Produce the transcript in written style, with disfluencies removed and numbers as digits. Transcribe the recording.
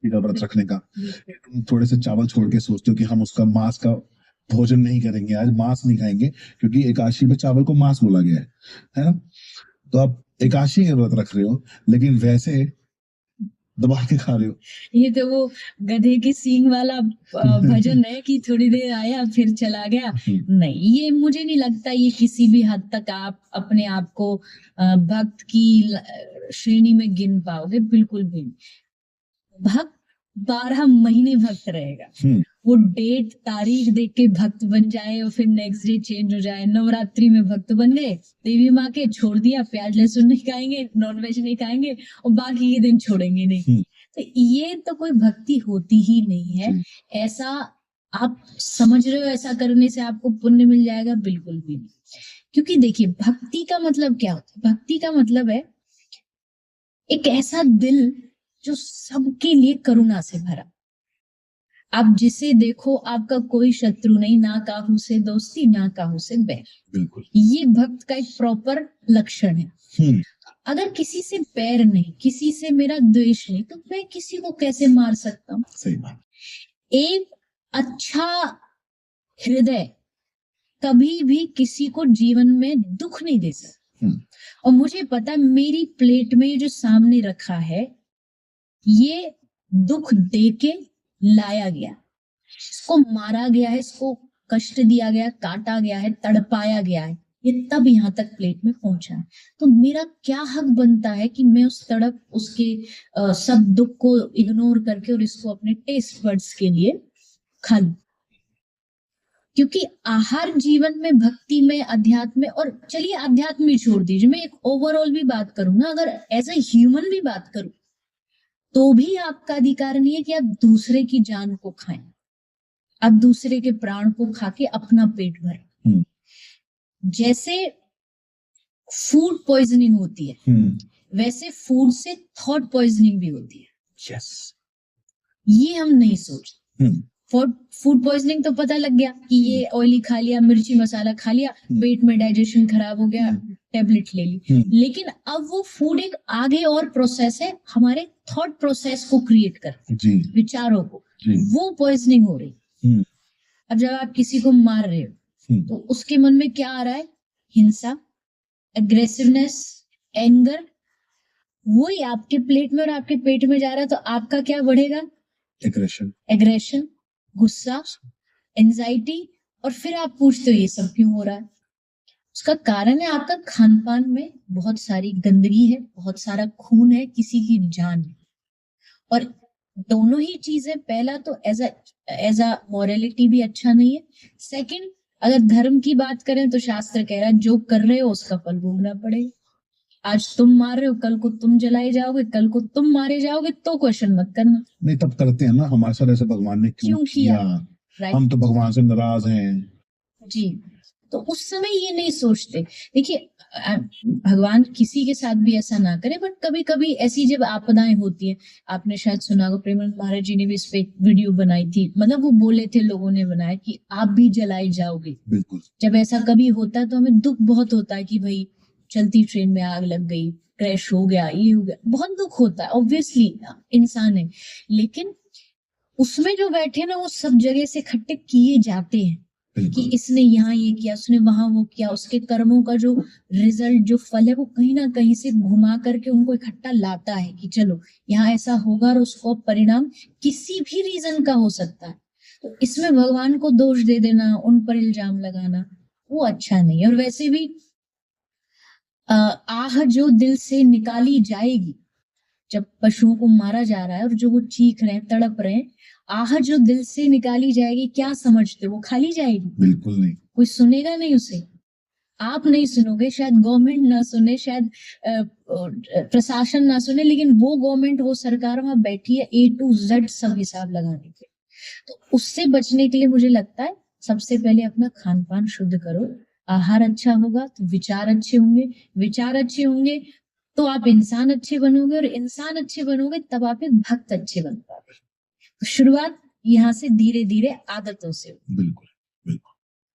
का व्रत रखने का, तुम थोड़े से चावल छोड़ के सोचते हो कि हम उसका मांस का भोजन नहीं करेंगे, आज मांस नहीं खाएंगे, क्योंकि एकादशी में चावल को मांस बोला गया है ना। तो आप एकादशी का व्रत रख रहे हो, लेकिन वैसे दबा के खा रहे हो। ये तो वो गधे की सींग वाला भजन है कि थोड़ी देर आया फिर चला गया। नहीं, ये मुझे नहीं लगता ये किसी भी हद तक आप अपने आप को भक्त की श्रेणी में गिन पाओगे, बिल्कुल भी नहीं। भक्त 12 महीने भक्त रहेगा। वो डेट तारीख देख के भक्त बन जाए और फिर नेक्स्ट डे चेंज हो जाए। नवरात्रि में भक्त बन गए, देवी माँ के, छोड़ दिया, प्याज लहसुन नहीं खाएंगे, नॉनवेज नहीं खाएंगे और बाकी के दिन छोड़ेंगे नहीं। तो ये तो कोई भक्ति होती ही नहीं है। ऐसा आप समझ रहे हो ऐसा करने से आपको पुण्य मिल जाएगा? बिल्कुल भी नहीं। क्योंकि देखिए, भक्ति का मतलब क्या होता है? भक्ति का मतलब है एक ऐसा दिल जो सबके लिए करुणा से भरा। आप जिसे देखो आपका कोई शत्रु नहीं, ना काहू से दोस्ती ना काहू से बैर। बिल्कुल, ये भक्त का एक प्रॉपर लक्षण है। अगर किसी से बैर नहीं, किसी से मेरा द्वेष नहीं, तो मैं किसी को कैसे मार सकता हूँ? सही बात। एक अच्छा हृदय कभी भी किसी को जीवन में दुख नहीं दे सकता। और मुझे पता, मेरी प्लेट में जो सामने रखा है ये दुख देके लाया गया, इसको मारा गया है, इसको कष्ट दिया गया, काटा गया है, तड़पाया गया है, ये तब यहाँ तक प्लेट में पहुंचा है। तो मेरा क्या हक बनता है कि मैं उस तड़प, उसके सब दुख को इग्नोर करके और इसको अपने टेस्ट बड्स के लिए खा लूं? क्योंकि आहार जीवन में, भक्ति में, अध्यात्म में, और चलिए अध्यात्म ही छोड़ दीजिए, मैं एक ओवरऑल भी बात करूं ना, अगर एज ए ह्यूमन भी बात करूं, तो भी आपका अधिकार नहीं है कि आप दूसरे की जान को खाएं, आप दूसरे के प्राण को खा के अपना पेट भरें। जैसे फूड पॉइजनिंग होती है, वैसे फूड से थॉट पॉइजनिंग भी होती है। यस, ये हम नहीं सोचते। फूड पॉइजनिंग तो पता लग गया कि ये ऑयली खा लिया, मिर्ची मसाला खा लिया, पेट में डाइजेशन खराब हो गया, टेबलेट ले ली। लेकिन अब वो फूड एक आगे और प्रोसेस है, हमारे थॉट प्रोसेस को क्रिएट कर, विचारों को, वो पॉइजनिंग हो रही। अब जब आप किसी को मार रहे हो तो उसके मन में क्या आ रहा है? हिंसा, एग्रेसिवनेस, एंगर। वही आपके प्लेट में और आपके पेट में जा रहा है, तो आपका क्या बढ़ेगा? एग्रेशन, गुस्सा, एंजाइटी। और फिर आप पूछते हो ये सब क्यों हो रहा है? उसका कारण है आपका खान पान में बहुत सारी गंदगी है, बहुत सारा खून है, किसी की जान है। और दोनों ही चीजें, पहला तो एज अ मॉरलिटी भी अच्छा नहीं है। सेकंड, अगर धर्म की बात करें तो शास्त्र कह रहा है जो कर रहे हो उसका फल भोगना पड़ेगा। आज तुम मार रहे हो, कल को तुम जलाए जाओगे, कल को तुम मारे जाओगे, तो क्वेश्चन मत करना। नहीं, तब करते हैं ना, हमारे साथ ऐसे भगवान ने क्यों किया? हम तो भगवान से नाराज हैं जी। तो उस समय ये नहीं सोचते। देखिए, भगवान किसी के साथ भी ऐसा ना करे, बट कभी कभी ऐसी जब आपदाएं होती है, आपने शायद सुना होगा, प्रेमानंद महाराज जी ने भी इस पे वीडियो बनाई थी, मतलब वो बोले थे, लोगों ने बनाया कि आप भी जलाए जाओगे। बिल्कुल। जब ऐसा कभी होता है तो हमें दुख बहुत होता है कि भाई चलती ट्रेन में आग लग गई, क्रैश हो गया, ये हो गया, बहुत दुख होता है, ऑब्वियसली इंसान है। लेकिन उसमें जो बैठे ना, वो सब जगह से इकट्ठे किए जाते हैं कि इसने यहाँ ये किया, उसने वहां वो किया, उसके कर्मों का जो रिजल्ट, जो फल है, वो कहीं ना कहीं से घुमा करके उनको इकट्ठा लाता है कि चलो यहाँ ऐसा होगा, और उसको परिणाम किसी भी रीजन का हो सकता है। तो इसमें भगवान को दोष दे देना, उन पर इल्जाम लगाना, वो अच्छा नहीं है। और वैसे भी आह जो दिल से निकाली जाएगी, जब पशुओं को मारा जा रहा है और जो वो चीख रहे हैं, तड़प रहे हैं, आह जो दिल से निकाली जाएगी, क्या समझते हो वो खाली जाएगी? बिल्कुल नहीं। कोई सुनेगा नहीं उसे, आप नहीं सुनोगे, शायद गवर्नमेंट ना सुने, शायद प्रशासन ना सुने, लेकिन वो गवर्नमेंट, वो सरकार वहां बैठी है A to Z सब हिसाब लगाने के। तो उससे बचने के लिए मुझे लगता है सबसे पहले अपना खान पान शुद्ध करो। आहार अच्छा होगा तो विचार अच्छे होंगे, विचार अच्छे होंगे तो आप इंसान अच्छे बनोगे, और इंसान अच्छे बनोगे तब आप एक भक्त अच्छे बन पाओगे। तो शुरुआत यहाँ से धीरे धीरे आदतों से। बिल्कुल।